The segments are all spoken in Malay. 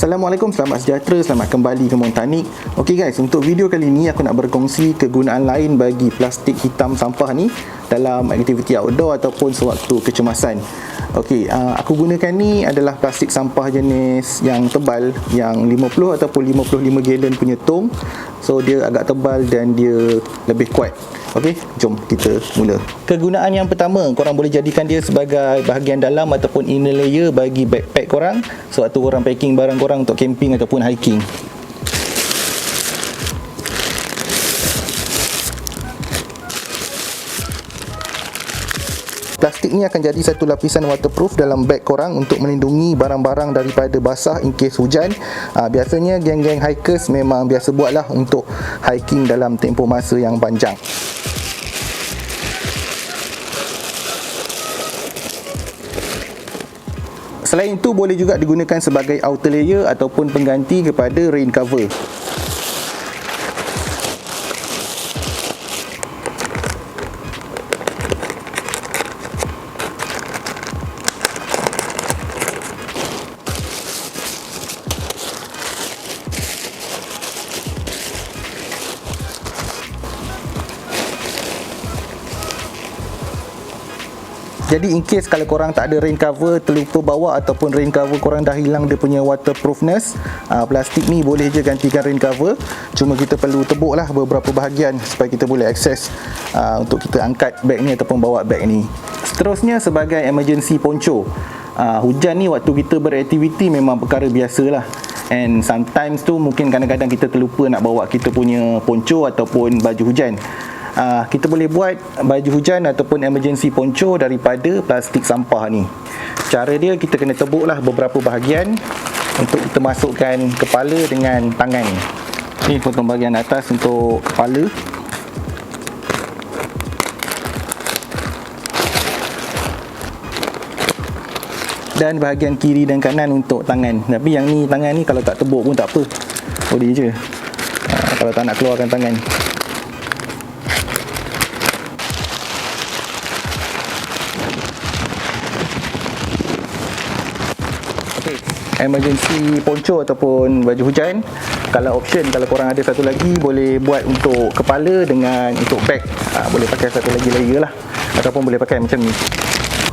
Assalamualaikum, selamat sejahtera, selamat kembali ke Montanik. Okey guys, untuk video kali ni aku nak berkongsi kegunaan lain bagi plastik hitam sampah ni dalam aktiviti outdoor ataupun sewaktu kecemasan. Okey, aku gunakan ni adalah plastik sampah jenis yang tebal, yang 50 ataupun 55 gallon punya tong. So dia agak tebal dan dia lebih kuat. Okey, jom kita mula. Kegunaan yang pertama, korang boleh jadikan dia sebagai bahagian dalam ataupun inner layer bagi backpack korang sewaktu korang packing barang korang untuk camping ataupun hiking. Plastik ni akan jadi satu lapisan waterproof dalam beg korang untuk melindungi barang-barang daripada basah in case hujan. Biasanya geng-geng hikers memang biasa buat lah untuk hiking dalam tempoh masa yang panjang. Selain itu, boleh juga digunakan sebagai outer layer ataupun pengganti kepada rain cover. Jadi in case kalau korang tak ada rain cover, terlupa bawa ataupun rain cover korang dah hilang dia punya waterproofness, plastik ni boleh je gantikan rain cover. Cuma kita perlu tebuk lah beberapa bahagian supaya kita boleh akses untuk kita angkat beg ni ataupun bawa beg ni. Seterusnya sebagai emergency poncho. Hujan ni waktu kita beraktiviti memang perkara biasa lah. And sometimes tu mungkin kadang-kadang kita terlupa nak bawa kita punya poncho ataupun baju hujan. Kita boleh buat baju hujan ataupun emergency poncho daripada plastik sampah ni. Cara dia, kita kena tebuk lah beberapa bahagian untuk kita masukkan kepala dengan tangan. Ni potong bahagian atas untuk kepala. Dan bahagian kiri dan kanan untuk tangan. Tapi yang ni, tangan ni kalau tak tebuk pun tak apa, boleh je kalau tak nak keluarkan tangan. Emergency poncho ataupun baju hujan. Kalau option, kalau korang ada satu lagi, boleh buat untuk kepala dengan untuk beg. Boleh pakai satu lagi layer lah, ataupun boleh pakai macam ni.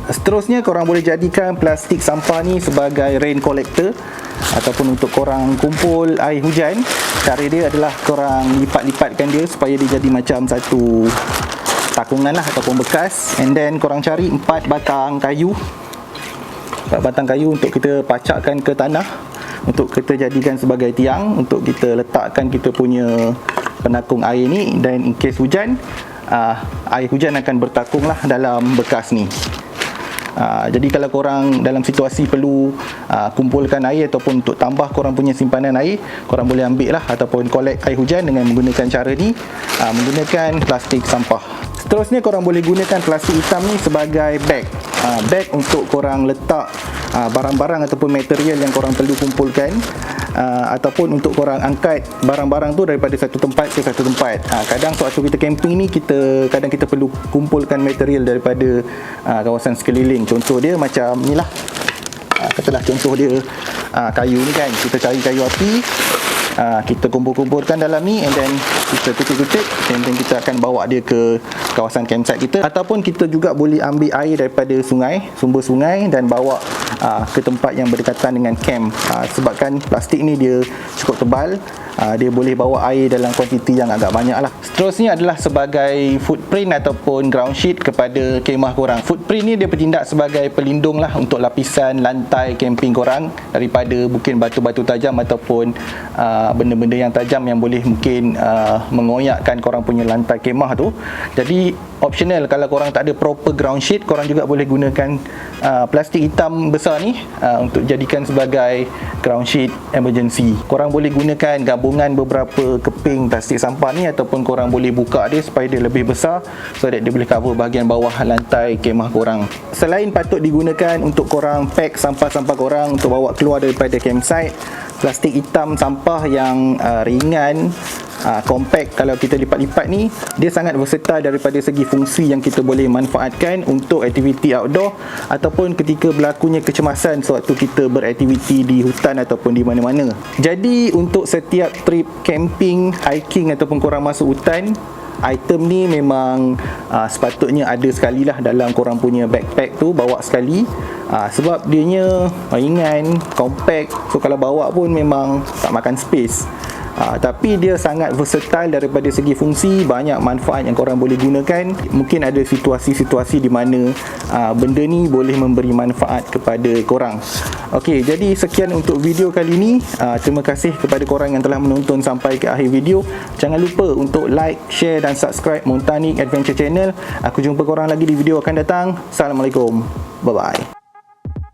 Seterusnya, korang boleh jadikan plastik sampah ni sebagai rain collector ataupun untuk korang kumpul air hujan. Cara dia adalah korang lipat-lipatkan dia supaya dia jadi macam satu takungan lah ataupun bekas. And then korang cari 4 batang kayu untuk kita pacakkan ke tanah, untuk kita jadikan sebagai tiang untuk kita letakkan kita punya penakung air ni. Dan in case hujan, air hujan akan bertakung lah dalam bekas ni. Jadi kalau korang dalam situasi perlu kumpulkan air ataupun untuk tambah korang punya simpanan air, korang boleh ambil lah ataupun collect air hujan dengan menggunakan cara ni, menggunakan plastik sampah. Seterusnya, korang boleh gunakan plastik hitam ni sebagai beg. Beg untuk korang letak barang-barang ataupun material yang korang perlu kumpulkan, ataupun untuk korang angkat barang-barang tu daripada satu tempat ke satu tempat. Kadang waktu kita camping ni, kadang kita perlu kumpulkan material daripada kawasan sekeliling. Contoh dia macam ni lah, katalah contoh dia kayu ni kan, kita cari kayu api, kita kumpul-kumpulkan dalam ni, and then kita tutup-tutup, and then kita akan bawa dia ke kawasan campsite kita. Ataupun kita juga boleh ambil air daripada sungai, sumber sungai, dan bawa ke tempat yang berdekatan dengan camp. Sebabkan plastik ni dia cukup tebal, dia boleh bawa air dalam kuantiti yang agak banyak lah. Seterusnya adalah sebagai footprint ataupun ground sheet kepada kemah korang. Footprint ni dia bertindak sebagai pelindung lah untuk lapisan lantai camping korang daripada mungkin batu-batu tajam ataupun benda-benda yang tajam yang boleh mungkin mengoyakkan korang punya lantai kemah tu. Jadi optional, kalau korang tak ada proper ground sheet, korang juga boleh gunakan plastik hitam besar ni untuk jadikan sebagai ground sheet emergency. Korang boleh gunakan gabungan beberapa keping plastik sampah ni, ataupun korang boleh buka dia supaya dia lebih besar, so that dia boleh cover bahagian bawah lantai kemah korang. Selain patut digunakan untuk korang pack sampah-sampah korang untuk bawa keluar daripada campsite, plastik hitam sampah yang ringan, compact. Kalau kita lipat-lipat ni, dia sangat versatile daripada segi fungsi yang kita boleh manfaatkan untuk aktiviti outdoor ataupun ketika berlakunya kecemasan sewaktu kita beraktiviti di hutan ataupun di mana-mana. Jadi untuk setiap trip camping, hiking ataupun korang masuk hutan, item ni memang sepatutnya ada sekali lah dalam korang punya backpack tu, bawa sekali. Sebab dianya ringan, compact, so kalau bawa pun memang tak makan space. Tapi dia sangat versatile daripada segi fungsi, banyak manfaat yang korang boleh gunakan. Mungkin ada situasi-situasi di mana benda ni boleh memberi manfaat kepada korang. Okey, jadi sekian untuk video kali ni. Terima kasih kepada korang yang telah menonton sampai ke akhir video. Jangan lupa untuk like, share dan subscribe Montanik Adventure Channel. Aku jumpa korang lagi di video akan datang. Assalamualaikum. Bye-bye.